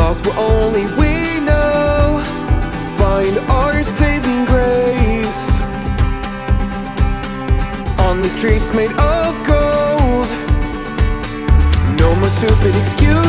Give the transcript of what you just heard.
lost where only we know. Find our saving grace on the streets made of gold. No more stupid excuses.